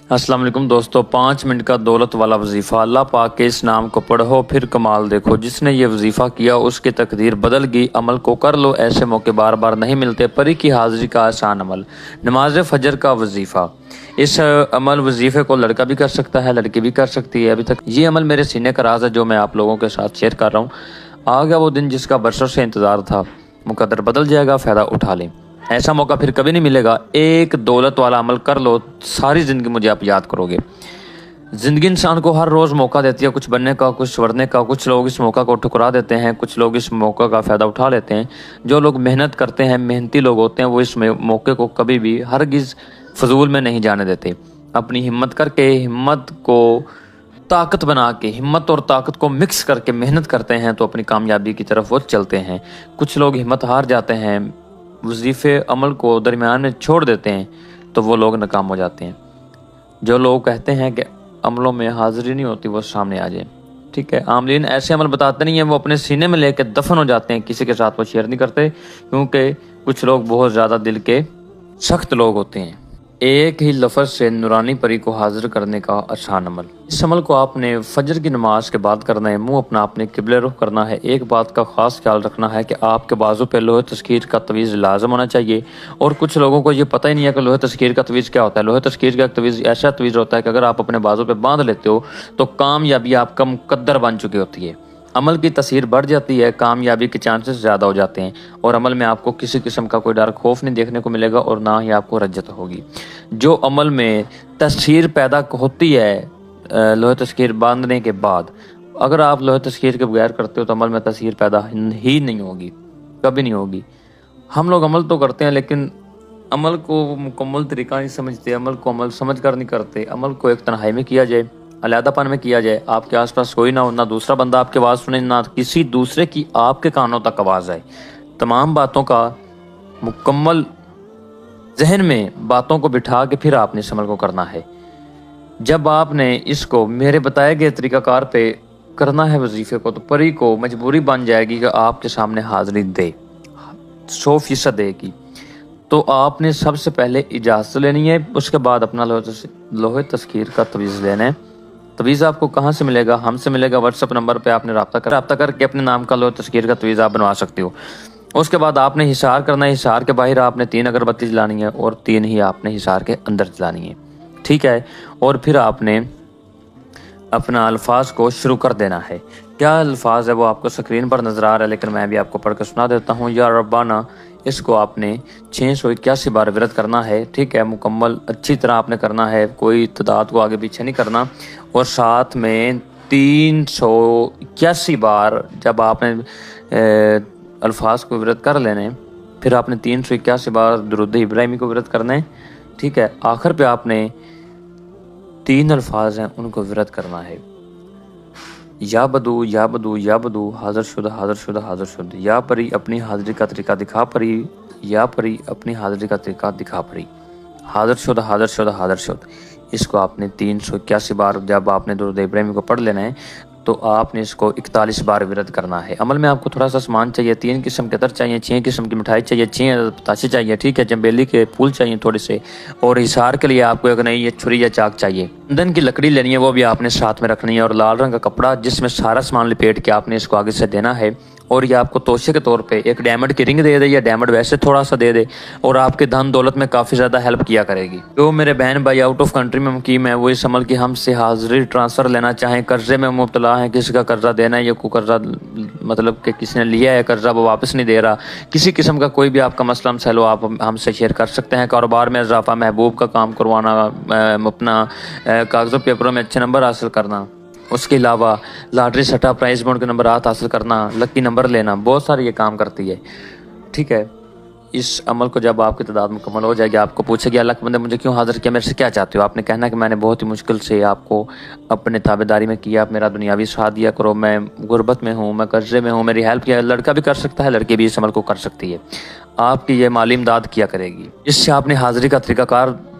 السلام علیکم دوستو، 5 منٹ کا دولت والا وظیفہ۔ اللہ پاک کے اس نام کو پڑھو پھر کمال دیکھو۔ جس نے یہ وظیفہ کیا اس کی تقدیر بدل گئی، عمل کو کر لو، ایسے موقع بار بار نہیں ملتے۔ پری کی حاضری کا آسان عمل، نماز فجر کا وظیفہ۔ اس عمل وظیفے کو لڑکا بھی کر سکتا ہے، لڑکی بھی کر سکتی ہے۔ ابھی تک یہ عمل میرے سینے کا راز ہے جو میں آپ لوگوں کے ساتھ شیئر کر رہا ہوں۔ آ گیا وہ دن جس کا برسوں سے انتظار تھا، مقدر بدل جائے گا، فائدہ اٹھا لیں۔ ایسا موقع پھر کبھی نہیں ملے گا۔ ایک دولت والا عمل کر لو، ساری زندگی مجھے آپ یاد کرو گے۔ زندگی انسان کو ہر روز موقع دیتی ہے، کچھ بننے کا، کچھ ورنے کا۔ کچھ لوگ اس موقع کو ٹھکرا دیتے ہیں، کچھ لوگ اس موقع کا فائدہ اٹھا لیتے ہیں۔ جو لوگ محنت کرتے ہیں، محنتی لوگ ہوتے ہیں، وہ اس موقع کو کبھی بھی ہرگز فضول میں نہیں جانے دیتے۔ اپنی ہمت کر کے، ہمت کو طاقت بنا کے، ہمت اور طاقت کو مکس کر کے محنت کرتے ہیں تو اپنی کامیابی کی طرف وہ چلتے ہیں۔ کچھ لوگ ہمت ہار جاتے ہیں، وظیفے عمل کو درمیان میں چھوڑ دیتے ہیں تو وہ لوگ ناکام ہو جاتے ہیں۔ جو لوگ کہتے ہیں کہ عملوں میں حاضری نہیں ہوتی وہ سامنے آ جائیں، ٹھیک ہے۔ عاملین ایسے عمل بتاتے نہیں ہیں، وہ اپنے سینے میں لے کے دفن ہو جاتے ہیں، کسی کے ساتھ وہ شیئر نہیں کرتے، کیونکہ کچھ لوگ بہت زیادہ دل کے سخت لوگ ہوتے ہیں۔ ایک ہی لفظ سے نورانی پری کو حاضر کرنے کا آسان عمل۔ اس عمل کو آپ نے فجر کی نماز کے بعد کرنا ہے۔ منہ اپنا اپنے قبلے رخ کرنا ہے۔ ایک بات کا خاص خیال رکھنا ہے کہ آپ کے بازو پہ لوہے تذکیر کا تعویذ لازم ہونا چاہیے، اور کچھ لوگوں کو یہ پتہ ہی نہیں ہے کہ لوہے تذکیر کا تعویذ کیا ہوتا ہے۔ لوہے تذکیر کا تعویذ ایسا تعویذ ہوتا ہے کہ اگر آپ اپنے بازو پہ باندھ لیتے ہو تو کامیابی آپ کا مقدر بن چکی ہوتی ہے۔ عمل کی تاثیر بڑھ جاتی ہے، کامیابی کے چانسز زیادہ ہو جاتے ہیں، اور عمل میں آپ کو کسی قسم کا کوئی ڈر خوف نہیں دیکھنے کو ملے گا، اور نہ ہی آپ کو رجت ہوگی۔ جو عمل میں تاثیر پیدا ہوتی ہے لوہے تذکیر باندھنے کے بعد، اگر آپ لوہے تذکیر کے بغیر کرتے ہو تو عمل میں تاثیر پیدا ہی نہیں ہوگی، کبھی نہیں ہوگی۔ ہم لوگ عمل تو کرتے ہیں لیکن عمل کو مکمل طریقہ نہیں سمجھتے، عمل کو عمل سمجھ کر نہیں کرتے۔ عمل کو ایک تنہائی میں کیا جائے، علیحدہ پن میں کیا جائے، آپ کے آس پاس کوئی نہ ہو، نہ دوسرا بندہ آپ کی آواز سنے، نہ کسی دوسرے کی آپ کے کانوں تک آواز آئے۔ تمام باتوں کا مکمل ذہن میں باتوں کو بٹھا کے پھر آپ نے اس عمل کو کرنا ہے۔ جب آپ نے اس کو میرے بتائے گئے طریقہ کار پہ کرنا ہے وظیفے کو، تو پری کو مجبوری بن جائے گی کہ آپ کے سامنے حاضری دے، 100% دے گی۔ تو آپ نے سب سے پہلے اجازت لینی ہے، اس کے بعد اپنا لوہے تذکیر کا تعویذ لینا ہے۔ تعویذ آپ کو کہاں سے ملے گا؟ ہم سے ملے گا، واٹس ایپ نمبر پہ آپ نے رابطہ کر کے اپنے نام کا لوہے تذکیر کا تعویذ آپ بنوا سکتے ہو۔ اس کے بعد آپ نے حصار کرنا ہے، حصار کے باہر آپ نے 3 اگربتی جلانی ہے، اور 3 ہی آپ نے حصار کے اندر جلانی ہے، ٹھیک ہے۔ اور پھر آپ نے اپنا الفاظ کو شروع کر دینا ہے۔ کیا الفاظ ہے وہ آپ کو سکرین پر نظر آ رہا ہے، لیکن میں بھی آپ کو پڑھ کے سنا دیتا ہوں۔ یا ربانہ، اس کو آپ نے 681 بار ورد کرنا ہے، ٹھیک ہے۔ مکمل اچھی طرح آپ نے کرنا ہے، کوئی تعداد کو آگے پیچھے نہیں کرنا۔ اور ساتھ میں 381 بار جب آپ نے الفاظ کو ورد کر لینے، پھر آپ نے 381 بار درود ابراہیمی کو ورد کرنا ہے، ٹھیک ہے۔ آخر پہ آپ نے 3 الفاظ ہیں ان کو ورد کرنا ہے۔ یا بدو یا بدو یا بدو، حاضر شد حاضر شد حاضر شد۔ یا پری اپنی حاضری کا طریقہ دکھا پری، یا پری اپنی حاضری کا طریقہ دکھا پری، حاضر شد حاضر شد حاضر شد۔ اس کو آپ نے 381 بار جب آپ نے درود ابراہیمی کو پڑھ لینا ہے تو آپ نے اس کو 41 بار ورد کرنا ہے۔ عمل میں آپ کو تھوڑا سا سامان چاہیے، 3 قسم کے عطر چاہیے، 6 قسم کی مٹھائی چاہیے، 6 پتاشے چاہیے، ٹھیک ہے۔ چنبیلی کے پھول چاہیے تھوڑے سے، اور حصار کے لیے آپ کو ایک نئی چھری یا چاک چاہیے۔ ایندھن کی لکڑی لینی ہے، وہ بھی آپ نے ساتھ میں رکھنی ہے، اور لال رنگ کا کپڑا جس میں سارا سامان لپیٹ کے آپ نے اس کو آگے سے دینا ہے۔ اور یہ آپ کو توشے کے طور پہ ایک ڈائمنڈ کی رنگ دے دے، یا ڈائمنڈ ویسے تھوڑا سا دے دے، اور آپ کے دھن دولت میں کافی زیادہ ہیلپ کیا کرے گی۔ جو میرے بہن بھائی آؤٹ آف کنٹری میں مقیم ہے، وہ اس عمل کی ہم سے حاضری ٹرانسفر لینا چاہیں، قرضے میں مبتلا ہیں، کسی کا قرضہ دینا ہے، یا کوئی قرضہ مطلب کہ کسی نے لیا ہے قرضہ وہ واپس نہیں دے رہا، کسی قسم کا کوئی بھی آپ کا مسئلہ مسائل ہو، آپ ہم سے شیئر کر سکتے ہیں۔ کاروبار میں اضافہ، محبوب کا کام کروانا، اپنا کاغذوں پیپروں میں اچھے نمبر حاصل کرنا، اس کے علاوہ لاٹری سٹا پرائز بونڈ کے نمبرات حاصل کرنا، لکی نمبر لینا، بہت سارے یہ کام کرتی ہے، ٹھیک ہے۔ اس عمل کو جب آپ کی تعداد مکمل ہو جائے گی، آپ کو پوچھے گی اللہ کے بندے مجھے کیوں حاضر کیا، میرے سے کیا چاہتے ہو؟ آپ نے کہنا کہ میں نے بہت ہی مشکل سے آپ کو اپنے تابع داری میں کیا، آپ میرا دنیاوی ساتھ دیا کرو، میں غربت میں ہوں، میں قرضے میں ہوں، میری ہیلپ کیا۔ لڑکا بھی کر سکتا ہے، لڑکی بھی اس عمل کو کر سکتی ہے، آپ کی یہ مالی امداد کیا کرے گی۔ اس سے آپ نے حاضری کا طریقہ کار